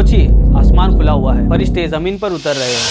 सोचिए, आसमान खुला हुआ है, फरिश्ते ज़मीन पर उतर रहे हैं,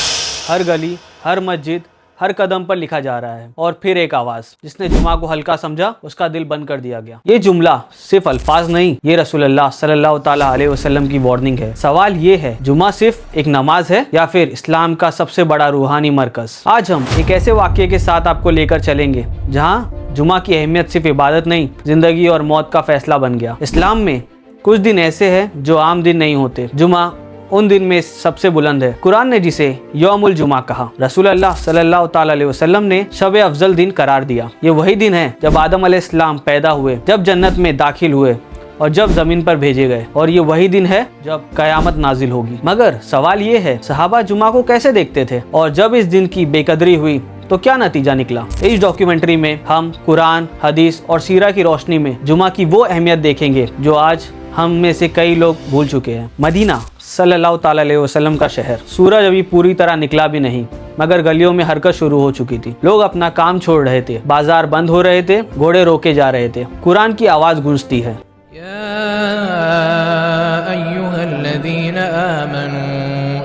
हर गली, हर मस्जिद, हर कदम पर लिखा जा रहा है। और फिर एक आवाज़, जिसने जुमा को हल्का समझा उसका दिल बंद कर दिया गया। ये जुमला सिर्फ अल्फाज नहीं, ये रसूलुल्लाह सल्लल्लाहु ताला अलैहि वसल्लम की वार्निंग है। सवाल ये है, जुमा सिर्फ एक नमाज है या फिर इस्लाम का सबसे बड़ा रूहानी मरकज? आज हम एक ऐसे वाक़ये के साथ आपको लेकर चलेंगे जहाँ जुमा की अहमियत सिर्फ इबादत नहीं, जिंदगी और मौत का फैसला बन गया। इस्लाम में कुछ दिन ऐसे हैं जो आम दिन नहीं होते। जुमा उन दिन में सबसे बुलंद है। कुरान ने जिसे यौमुल जुमा कहा, रसूलुल्लाह सल्लल्लाहु ताला अलैहि वसल्लम ने शब अफजल दिन करार दिया। ये वही दिन है जब आदम अलैहिस्सलाम पैदा हुए, जब जन्नत में दाखिल हुए और जब जमीन पर भेजे गए, और ये वही दिन है जब कयामत नाजिल होगी। मगर सवाल ये है, सहाबा जुमा को कैसे देखते थे, और जब इस दिन की बेकदरी हुई तो क्या नतीजा निकला? इस डॉक्यूमेंट्री में हम कुरान, हदीस और सीरा की रोशनी में जुमा की वो अहमियत देखेंगे जो आज हम में से कई लोग भूल चुके हैं। मदीना सल्लल्लाहु ताला अलैहि वसल्लम का शहर। सूरज अभी पूरी तरह निकला भी नहीं, मगर गलियों में हरकत शुरू हो चुकी थी। लोग अपना काम छोड़ रहे थे, बाजार बंद हो रहे थे, घोड़े रोके जा रहे थे। कुरान की आवाज गूंजती है,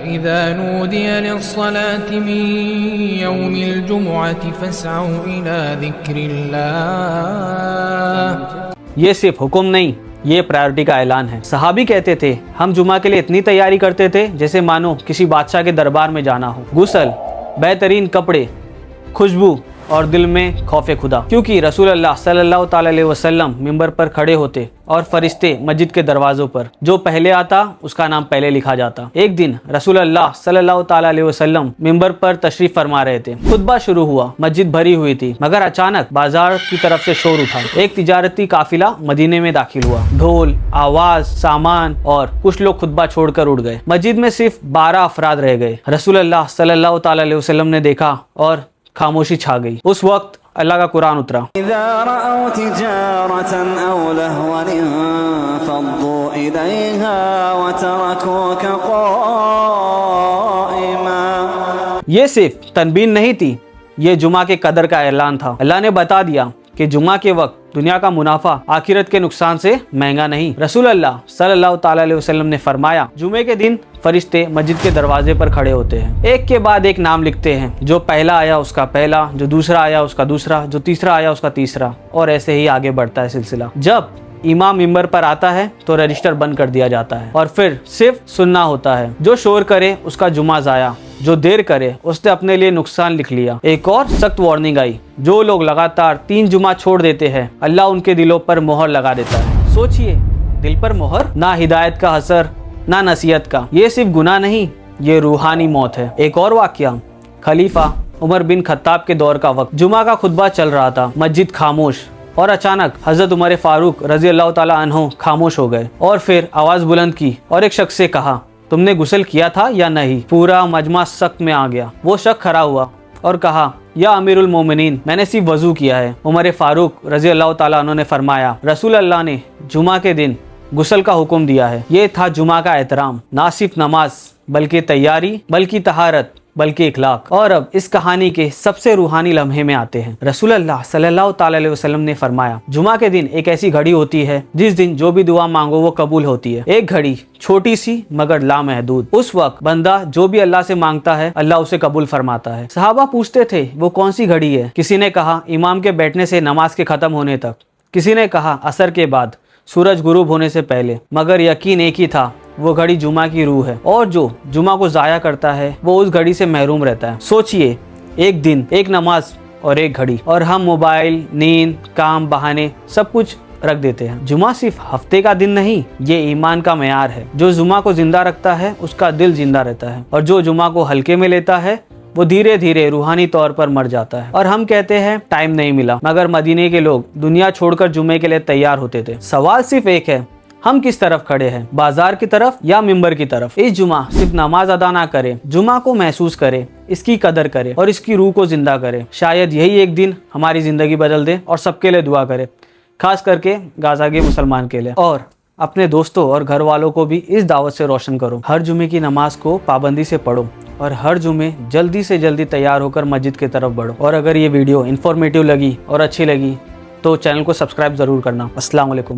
إذا نودي للصلاة من يوم الجمعة فاسعوا إلى ذكر الله। ये सिर्फ हुक्म नहीं, ये प्रायोरिटी का ऐलान है। सहाबी कहते थे, हम जुमा के लिए इतनी तैयारी करते थे जैसे मानो किसी बादशाह के दरबार में जाना हो। गुस्ल, बेहतरीन कपड़े, खुशबू और दिल में खौफे खुदा, क्योंकि रसूलुल्लाह सल्लल्लाहु ताला अलैहि वसल्लम मिंबर पर खड़े होते और फरिश्ते मस्जिद के दरवाजों पर, जो पहले आता उसका नाम पहले लिखा जाता। एक दिन रसूलुल्लाह सल्लल्लाहु ताला अलैहि वसल्लम मिंबर पर तशरीफ फरमा रहे थे। खुतबा शुरू हुआ, मस्जिद भरी हुई थी, मगर अचानक बाजार की तरफ से शोर उठा। एक तिजारती काफिला मदीने में दाखिल हुआ। ढोल, आवाज, सामान और कुछ लोग खुतबा छोड़कर उड़ गए। मस्जिद में सिर्फ 12 अफराद रह गए। रसूलुल्लाह सल्लल्लाहु ताला अलैहि वसल्लम ने देखा और खामोशी छा गई। उस वक्त अल्लाह का कुरान उतरा, ये सिर्फ तनबीह नहीं थी, ये जुमा के कदर का ऐलान था। अल्लाह ने बता दिया कि जुमा के वक्त दुनिया का मुनाफा आखिरत के नुकसान से महंगा नहीं। रसूलुल्लाह सल्लल्लाहु ताला अलैहि वसल्लम ने फरमाया, जुमे के दिन फरिश्ते मस्जिद के दरवाजे पर खड़े होते हैं, एक के बाद एक नाम लिखते हैं। जो पहला आया उसका पहला, जो दूसरा आया उसका दूसरा, जो तीसरा आया उसका तीसरा, और ऐसे ही आगे बढ़ता है सिलसिला। जब इमाम मिंबर पर आता है तो रजिस्टर बंद कर दिया जाता है और फिर सिर्फ सुनना होता है। जो शोर करे उसका जुमा जाया, जो देर करे उसने अपने लिए नुकसान लिख लिया। एक और सख्त वार्निंग आई, जो लोग लगातार 3 जुमा छोड़ देते हैं, अल्लाह उनके दिलों पर मोहर लगा देता है। सोचिए, दिल पर मोहर, ना हिदायत का असर, ना नसीहत का। ये सिर्फ गुनाह नहीं, ये रूहानी मौत है। एक और वाकया, खलीफा उमर बिन खत्ताब के दौर का वक्त, जुमा का खुतबा चल रहा था, मस्जिद खामोश, और अचानक हजरत उमर फारूक रजी अल्लाह ताला अन्हु खामोश हो गए। और फिर आवाज बुलंद की और एक शख्स से कहा, तुमने गुस्ल किया था या नहीं? पूरा मजमा शक में आ गया। वो शख्स खड़ा हुआ और कहा, या अमीरुल मोमिनीन, मैंने सिर्फ वजू किया है। उमर फारूक रजी अल्लाह ताला अन्हु ने फरमाया, रसूल अल्लाह ने जुमा के दिन गुस्ल का हुक्म दिया है। ये था जुमा का एहतराम, ना सिर्फ नमाज बल्कि तैयारी, बल्कि तहारत, बल्कि इखलाक। और अब इस कहानी के सबसे रूहानी लम्हे में आते हैं। रसूलुल्लाह सल्लल्लाहु ताला अलैहि वसल्लम ने फरमाया, जुमा के दिन एक ऐसी घड़ी होती है जिस दिन जो भी दुआ मांगो वो कबूल होती है। एक घड़ी छोटी सी मगर लामहदूद। उस वक्त बंदा जो भी अल्लाह से मांगता है, अल्लाह उसे कबूल फरमाता है। सहाबा पूछते थे, वो कौन सी घड़ी है? किसी ने कहा, इमाम के बैठने से नमाज के खत्म होने तक। किसी ने कहा, असर के बाद, सूरज गुरूब होने से पहले। मगर यकीन एक ही था, वो घड़ी जुमा की रूह है, और जो जुमा को जाया करता है वो उस घड़ी से महरूम रहता है। सोचिए, एक दिन, एक नमाज और एक घड़ी, और हम मोबाइल, नींद, काम, बहाने सब कुछ रख देते हैं। जुमा सिर्फ हफ्ते का दिन नहीं, ये ईमान का मेयार है। जो जुमा को जिंदा रखता है उसका दिल जिंदा रहता है, और जो जुमा को हल्के में लेता है वो धीरे धीरे रूहानी तौर पर मर जाता है। और हम कहते हैं टाइम नहीं मिला, मगर मदीने के लोग दुनिया छोड़कर जुमे के लिए तैयार होते थे। सवाल सिर्फ एक है, हम किस तरफ खड़े हैं, बाजार की तरफ या मिंबर की तरफ? इस जुमा सिर्फ नमाज अदा ना करे, जुमा को महसूस करे, इसकी कदर करे और इसकी रूह को जिंदा करे। शायद यही एक दिन हमारी जिंदगी बदल दे। और सबके लिए दुआ करे, खास करके गाजा के मुसलमान के लिए। और अपने दोस्तों और घर वालों को भी इस दावत से रोशन करो, हर जुमे की नमाज को पाबंदी से पढ़ो और हर जुमे जल्दी से जल्दी तैयार होकर मस्जिद की तरफ बढ़ो। और अगर ये वीडियो इन्फॉर्मेटिव लगी और अच्छी लगी तो चैनल को सब्सक्राइब ज़रूर करना। अस्सलाम वालेकुम।